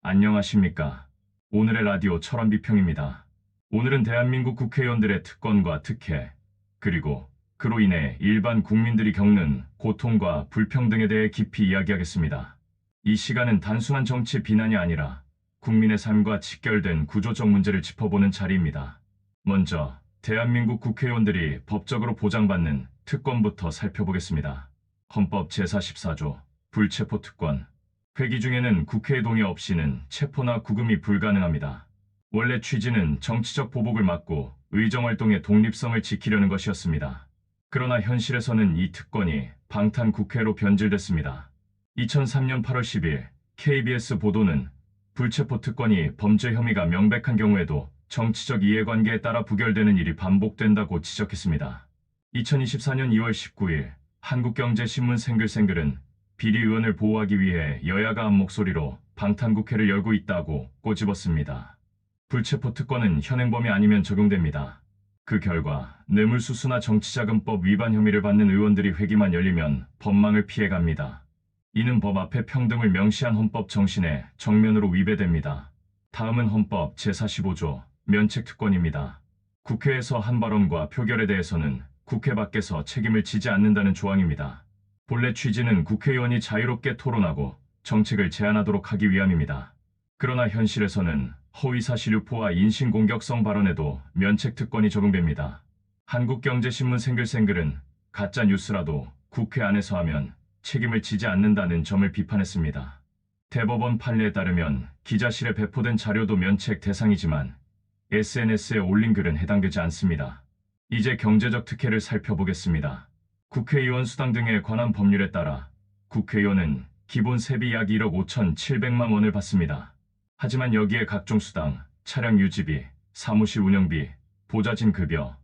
안녕하십니까. 오늘의 라디오 철원비평입니다. 오늘은 대한민국 국회의원들의 특권과 특혜, 그리고 그로 인해 일반 국민들이 겪는 고통과 불평등에 대해 깊이 이야기하겠습니다. 이 시간은 단순한 정치 비난이 아니라 국민의 삶과 직결된 구조적 문제를 짚어보는 자리입니다. 먼저 대한민국 국회의원들이 법적으로 보장받는 특권부터 살펴보겠습니다. 헌법 제44조 불체포 특권. 회기 중에는 국회의 동의 없이는 체포나 구금이 불가능합니다. 원래 취지는 정치적 보복을 막고 의정활동의 독립성을 지키려는 것이었습니다. 그러나 현실에서는 이 특권이 방탄국회로 변질됐습니다. 2003년 8월 10일 KBS 보도는 불체포 특권이 범죄 혐의가 명백한 경우에도 정치적 이해관계에 따라 부결되는 일이 반복된다고 지적했습니다. 2024년 2월 19일 한국경제신문 생글생글은 비리 의원을 보호하기 위해 여야가 한 목소리로 방탄국회를 열고 있다고 꼬집었습니다. 불체포 특권은 현행범이 아니면 적용됩니다. 그 결과 뇌물수수나 정치자금법 위반 혐의를 받는 의원들이 회기만 열리면 법망을 피해갑니다. 이는 법 앞에 평등을 명시한 헌법 정신에 정면으로 위배됩니다. 다음은 헌법 제45조 면책특권입니다. 국회에서 한 발언과 표결에 대해서는 국회 밖에서 책임을 지지 않는다는 조항입니다. 본래 취지는 국회의원이 자유롭게 토론하고 정책을 제안하도록 하기 위함입니다. 그러나 현실에서는 허위사실 유포와 인신공격성 발언에도 면책특권이 적용됩니다. 한국경제신문 생글생글은 가짜 뉴스라도 국회 안에서 하면 책임을 지지 않는다는 점을 비판했습니다. 대법원 판례에 따르면 기자실에 배포된 자료도 면책 대상이지만 SNS에 올린 글은 해당되지 않습니다. 이제 경제적 특혜를 살펴보겠습니다. 국회의원 수당 등에 관한 법률에 따라 국회의원은 기본 세비 약 1억 5,700만 원을 받습니다. 하지만 여기에 각종 수당, 차량 유지비, 사무실 운영비, 보좌진 급여,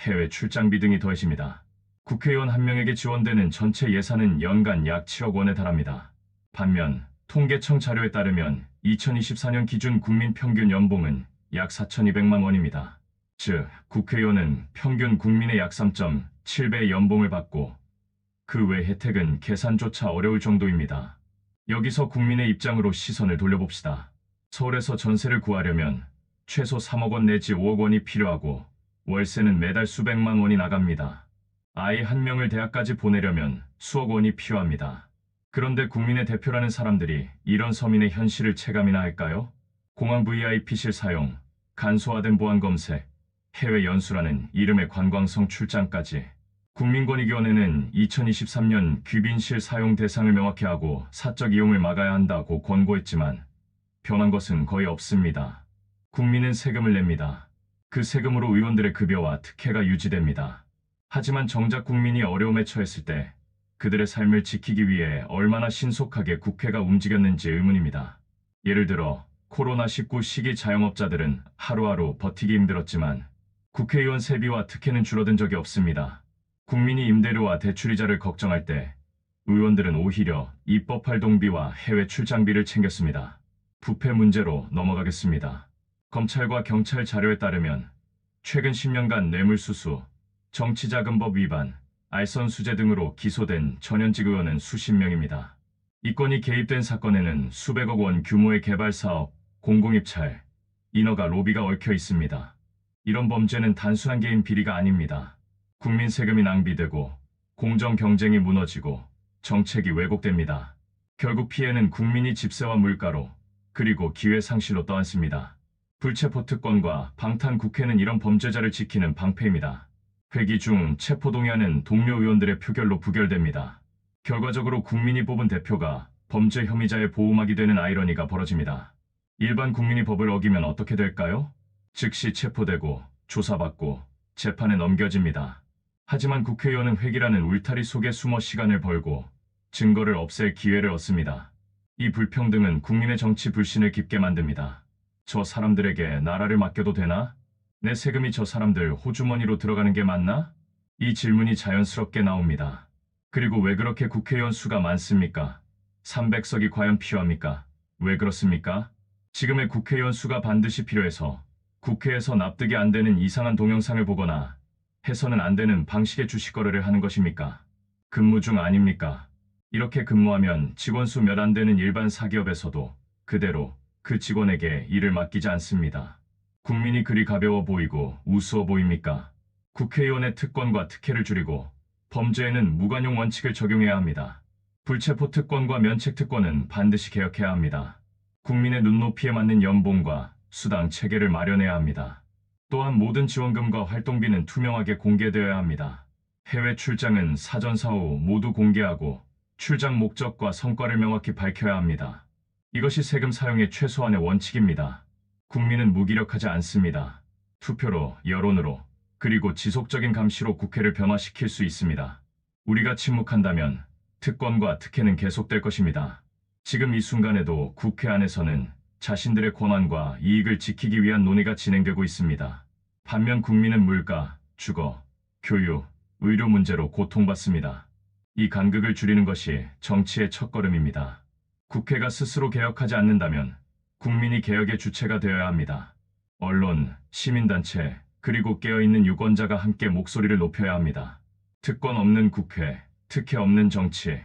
해외 출장비 등이 더해집니다. 국회의원 한 명에게 지원되는 전체 예산은 연간 약 7억 원에 달합니다. 반면 통계청 자료에 따르면 2024년 기준 국민 평균 연봉은 약 4,200만 원입니다. 즉, 국회의원은 평균 국민의 약 3.7배의 연봉을 받고 그 외 혜택은 계산조차 어려울 정도입니다. 여기서 국민의 입장으로 시선을 돌려봅시다. 서울에서 전세를 구하려면 최소 3억 원 내지 5억 원이 필요하고 월세는 매달 수백만 원이 나갑니다. 아이 한 명을 대학까지 보내려면 수억 원이 필요합니다. 그런데 국민의 대표라는 사람들이 이런 서민의 현실을 체감이나 할까요? 공항 VIP실 사용, 간소화된 보안 검색, 해외 연수라는 이름의 관광성 출장까지. 국민권익위원회는 2023년 귀빈실 사용 대상을 명확히 하고 사적 이용을 막아야 한다고 권고했지만 변한 것은 거의 없습니다. 국민은 세금을 냅니다. 그 세금으로 의원들의 급여와 특혜가 유지됩니다. 하지만 정작 국민이 어려움에 처했을 때 그들의 삶을 지키기 위해 얼마나 신속하게 국회가 움직였는지 의문입니다. 예를 들어 코로나19 시기 자영업자들은 하루하루 버티기 힘들었지만 국회의원 세비와 특혜는 줄어든 적이 없습니다. 국민이 임대료와 대출이자를 걱정할 때 의원들은 오히려 입법 활동비와 해외 출장비를 챙겼습니다. 부패 문제로 넘어가겠습니다. 검찰과 경찰 자료에 따르면 최근 10년간 뇌물수수, 정치자금법 위반, 알선수재 등으로 기소된 전현직 의원은 수십 명입니다. 이 건이 개입된 사건에는 수백억 원 규모의 개발사업, 공공입찰, 인허가 로비가 얽혀 있습니다. 이런 범죄는 단순한 개인 비리가 아닙니다. 국민 세금이 낭비되고 공정 경쟁이 무너지고 정책이 왜곡됩니다. 결국 피해는 국민이 집세와 물가로 그리고 기회 상실로 떠안습니다. 불체포 특권과 방탄국회는 이런 범죄자를 지키는 방패입니다. 회기 중 체포동의안은 동료 의원들의 표결로 부결됩니다. 결과적으로 국민이 뽑은 대표가 범죄 혐의자의 보호막이 되는 아이러니가 벌어집니다. 일반 국민이 법을 어기면 어떻게 될까요? 즉시 체포되고 조사받고 재판에 넘겨집니다. 하지만 국회의원은 회기라는 울타리 속에 숨어 시간을 벌고 증거를 없앨 기회를 얻습니다. 이 불평등은 국민의 정치 불신을 깊게 만듭니다. 저 사람들에게 나라를 맡겨도 되나? 내 세금이 저 사람들 호주머니로 들어가는 게 맞나? 이 질문이 자연스럽게 나옵니다. 그리고 왜 그렇게 국회의원 수가 많습니까? 300석이 과연 필요합니까? 왜 그렇습니까? 지금의 국회의원 수가 반드시 필요해서 국회에서 납득이 안 되는 이상한 동영상을 보거나 해서는 안 되는 방식의 주식거래를 하는 것입니까? 근무 중 아닙니까? 이렇게 근무하면 직원 수 몇 안 되는 일반 사기업에서도 그대로 그 직원에게 일을 맡기지 않습니다. 국민이 그리 가벼워 보이고 우스워 보입니까? 국회의원의 특권과 특혜를 줄이고 범죄에는 무관용 원칙을 적용해야 합니다. 불체포 특권과 면책 특권은 반드시 개혁해야 합니다. 국민의 눈높이에 맞는 연봉과 수당 체계를 마련해야 합니다. 또한 모든 지원금과 활동비는 투명하게 공개되어야 합니다. 해외 출장은 사전 사후 모두 공개하고 출장 목적과 성과를 명확히 밝혀야 합니다. 이것이 세금 사용의 최소한의 원칙입니다. 국민은 무기력하지 않습니다. 투표로, 여론으로, 그리고 지속적인 감시로 국회를 변화시킬 수 있습니다. 우리가 침묵한다면 특권과 특혜는 계속될 것입니다. 지금 이 순간에도 국회 안에서는 자신들의 권한과 이익을 지키기 위한 논의가 진행되고 있습니다. 반면 국민은 물가, 주거, 교육, 의료 문제로 고통받습니다. 이 간극을 줄이는 것이 정치의 첫걸음입니다. 국회가 스스로 개혁하지 않는다면 국민이 개혁의 주체가 되어야 합니다. 언론, 시민단체, 그리고 깨어있는 유권자가 함께 목소리를 높여야 합니다. 특권 없는 국회, 특혜 없는 정치.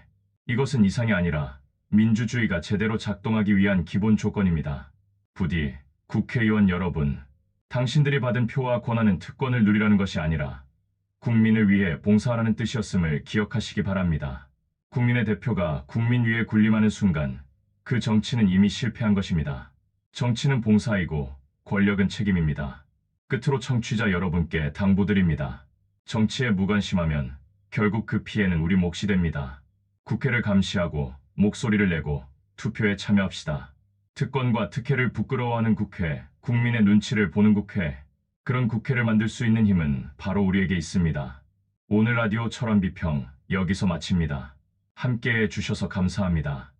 이것은 이상이 아니라 민주주의가 제대로 작동하기 위한 기본 조건입니다. 부디 국회의원 여러분, 당신들이 받은 표와 권한은 특권을 누리라는 것이 아니라 국민을 위해 봉사하라는 뜻이었음을 기억하시기 바랍니다. 국민의 대표가 국민 위에 군림하는 순간 그 정치는 이미 실패한 것입니다. 정치는 봉사이고 권력은 책임입니다. 끝으로 청취자 여러분께 당부드립니다. 정치에 무관심하면 결국 그 피해는 우리 몫이 됩니다. 국회를 감시하고 목소리를 내고 투표에 참여합시다. 특권과 특혜를 부끄러워하는 국회, 국민의 눈치를 보는 국회, 그런 국회를 만들 수 있는 힘은 바로 우리에게 있습니다. 오늘 라디오 철원 비평 여기서 마칩니다. 함께해 주셔서 감사합니다.